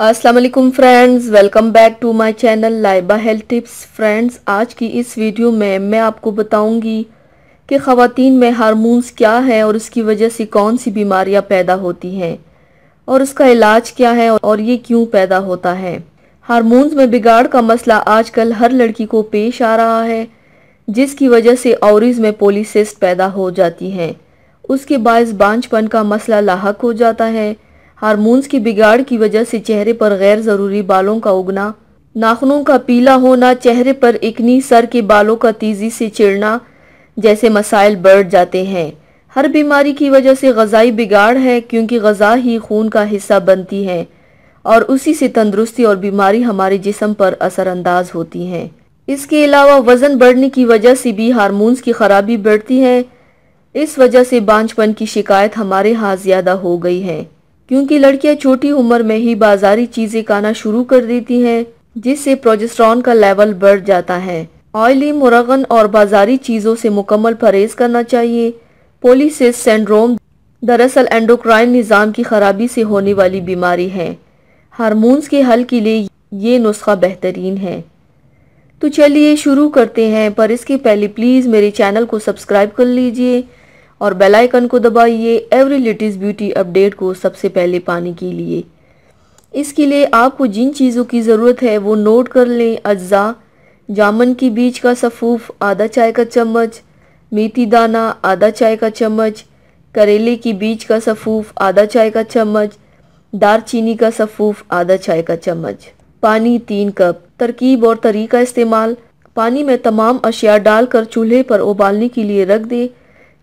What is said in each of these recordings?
अस्सलाम वालेकुम friends, welcome back to my channel Laiba health tips. Friends, आज की इस वीडियो में मैं आपको बताऊंगी कि ख़वातीन में हार्मोन्स क्या है और उसकी वजह से कौन सी बीमारियां पैदा होती हैं और उसका इलाज क्या है और ये क्यों पैदा होता है। हार्मोन्स में बिगाड़ का मसला आजकल हर लड़की को पेश आ रहा है, जिसकी वजह से ओवरीज में पॉलीसिस्ट पैदा हो जाती हैं। उसके बायस बांझपन का मसला लाहक हो जाता है। हार्मोन्स की बिगाड़ की वजह से चेहरे पर गैर ज़रूरी बालों का उगना, नाखूनों का पीला होना, चेहरे पर इकनी, सर के बालों का तेजी से चिड़ना जैसे मसाइल बढ़ जाते हैं। हर बीमारी की वजह से ग़ज़ाई बिगाड़ है, क्योंकि ग़ज़ा ही खून का हिस्सा बनती है और उसी से तंदुरुस्ती और बीमारी हमारे जिस्म पर असरअंदाज होती हैं। इसके अलावा वज़न बढ़ने की वजह से भी हार्मोन्स की खराबी बढ़ती है। इस वजह से बांझपन की शिकायत हमारे यहाँ ज़्यादा हो गई है, क्योंकि लड़कियां छोटी उम्र में ही बाजारी चीजें खाना शुरू कर देती हैं, जिससे प्रोजेस्टेरॉन का लेवल बढ़ जाता है। ऑयली, मुरगन और बाजारी चीजों से मुकम्मल परहेज करना चाहिए। पॉलीसिस्ट सिंड्रोम दरअसल एंडोक्राइन निज़ाम की खराबी से होने वाली बीमारी है। हार्मोन्स के हल के लिए ये नुस्खा बेहतरीन है। तो चलिए शुरू करते हैं, पर इसके पहले प्लीज़ मेरे चैनल को सब्सक्राइब कर लीजिए और बेल आइकन को दबाइए एवरी लेटेस्ट ब्यूटी अपडेट को सबसे पहले पाने के लिए। इसके लिए आपको जिन चीज़ों की ज़रूरत है वो नोट कर लें। अज्जा: जामुन के बीज का सफ़ूफ आधा चाय का चम्मच, मेथी दाना आधा चाय का चम्मच, करेले की बीज का सफ़ूफ आधा चाय का चम्मच, दारचीनी का सफ़ूफ आधा चाय का चम्मच, पानी 3 कप। तरकीब और तरीका इस्तेमाल: पानी में तमाम अशिया डालकर चूल्हे पर उबालने के लिए रख दे।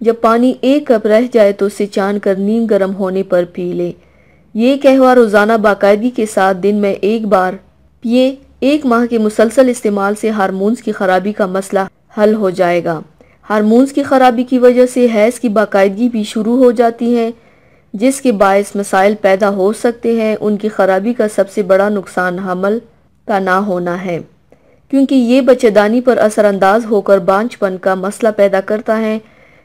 जब पानी 1 कप रह जाए तो उसे छान कर नीम गर्म होने पर पी ले। ये कहवा रोजाना बाकायदगी के साथ दिन में 1 बार पिए। 1 माह के मुसलसल इस्तेमाल से हार्मोन्स की खराबी का मसला हल हो जाएगा। हार्मोन्स की खराबी की वजह से हैज़ की बाकायदगी भी शुरू हो जाती है, जिसके बायस मसाइल पैदा हो सकते हैं। उनकी खराबी का सबसे बड़ा नुकसान हमल का ना होना है, क्योंकि ये बच्चेदानी पर असरअंदाज होकर बांझपन का मसला पैदा करता है।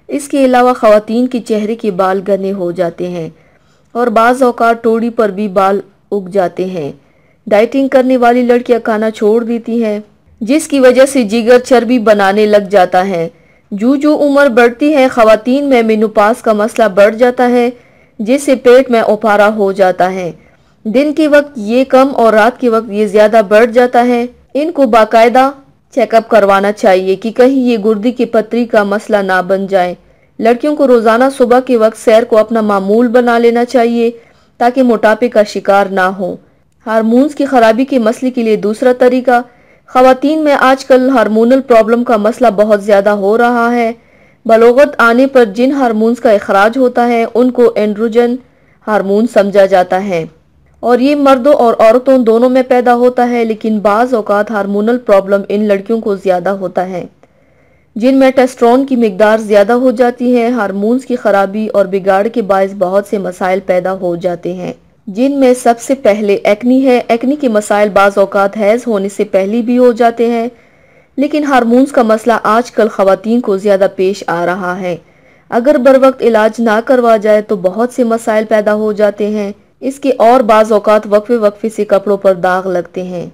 इसके अलावा ख़वातीन के चेहरे के बाल घने हो जाते हैं और बाज़ औक़ात टोड़ी पर भी बाल उग जाते हैं। डाइटिंग करने वाली लड़कियां खाना छोड़ देती हैं, जिसकी वजह से जिगर चर्बी बनाने लग जाता है। जो उम्र बढ़ती है, ख़वातीन में मेनोपॉज़ का मसला बढ़ जाता है, जिससे पेट में उफारा हो जाता है। दिन के वक्त ये कम और रात के वक्त ये ज़्यादा बढ़ जाता है। इनको बाकायदा चेकअप करवाना चाहिए कि कहीं ये गुर्दे की पथरी का मसला ना बन जाए। लड़कियों को रोजाना सुबह के वक्त सैर को अपना मामूल बना लेना चाहिए, ताकि मोटापे का शिकार ना हो। हार्मोन्स की खराबी के मसले के लिए दूसरा तरीका: ख़वातीन में आजकल हार्मोनल प्रॉब्लम का मसला बहुत ज्यादा हो रहा है। बलोगत आने पर जिन हार्मोन्स का इखराज होता है उनको एंड्रोजन हार्मोन समझा जाता है और ये मर्दों और औरतों दोनों में पैदा होता है। लेकिन बाज़ औक़ात हार्मोनल प्रॉब्लम इन लड़कियों को ज़्यादा होता है, जिनमें टेस्टोस्टेरोन की मिकदार ज़्यादा हो जाती है। हार्मोन्स की खराबी और बिगाड़ के बायस बहुत से मसाइल पैदा हो जाते हैं, जिनमें सबसे पहले एक्नी है। एक्नी के मसाइल बाज़ औक़ात हैज़ होने से पहले भी हो जाते हैं, लेकिन हार्मोन्स का मसला आजकल ख़वातीन को ज़्यादा पेश आ रहा है। अगर बर वक्त इलाज ना करवा जाए तो बहुत से मसाइल पैदा हो जाते हैं। इसके और बाज़ औक़ात वक्फे से कपड़ों पर दाग लगते हैं।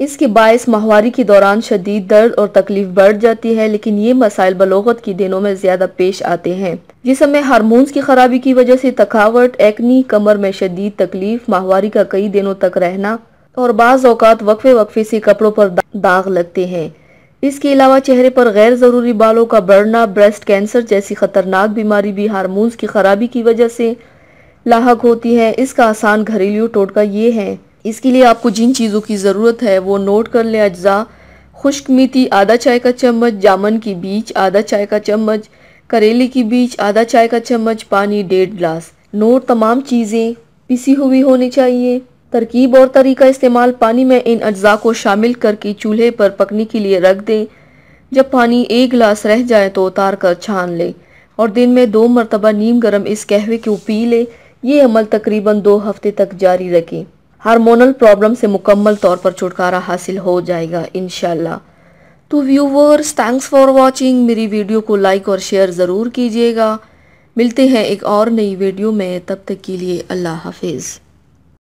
इसके बायस माहवारी के दौरान शदीद दर्द और तकलीफ बढ़ जाती है, लेकिन ये मसाइल बलोगत के दिनों में ज़्यादा पेश आते हैं। जिस्म में हार्मोन्स की खराबी की वजह से थकावट, एक्नी, कमर में शदीद तकलीफ, माहवारी का कई दिनों तक रहना और बाज़ औक़ात वक्फे से कपड़ों पर दाग लगते हैं। इसके अलावा चेहरे पर गैर ज़रूरी बालों का बढ़ना, ब्रेस्ट कैंसर जैसी खतरनाक बीमारी भी हार्मोन्स की खराबी की वजह से लाहक होती है। इसका आसान घरेलू टोटका ये है। इसके लिए आपको जिन चीज़ों की ज़रूरत है वो नोट कर लें। अज्जा: खुश्क मेथी आधा चाय का चम्मच, जामुन की बीज आधा चाय का चम्मच, करेले की बीज आधा चाय का चम्मच, पानी 1.5 गिलास। नोट: तमाम चीज़ें पिसी हुई होनी चाहिए। तरकीब और तरीका इस्तेमाल: पानी में इन अज्जा को शामिल करके चूल्हे पर पकने के लिए रख दें। जब पानी 1 गिलास रह जाए तो उतार कर छान लें और दिन में 2 मरतबा नीम गर्म इस कहवे को पी ले। ये अमल तकरीबन 2 हफ्ते तक जारी रखें। हार्मोनल प्रॉब्लम से मुकम्मल तौर पर छुटकारा हासिल हो जाएगा इंशाल्लाह। तो व्यूवर्स, थैंक्स फॉर वॉचिंग। मेरी वीडियो को लाइक और शेयर ज़रूर कीजिएगा। मिलते हैं एक और नई वीडियो में, तब तक के लिए अल्लाह हाफिज़।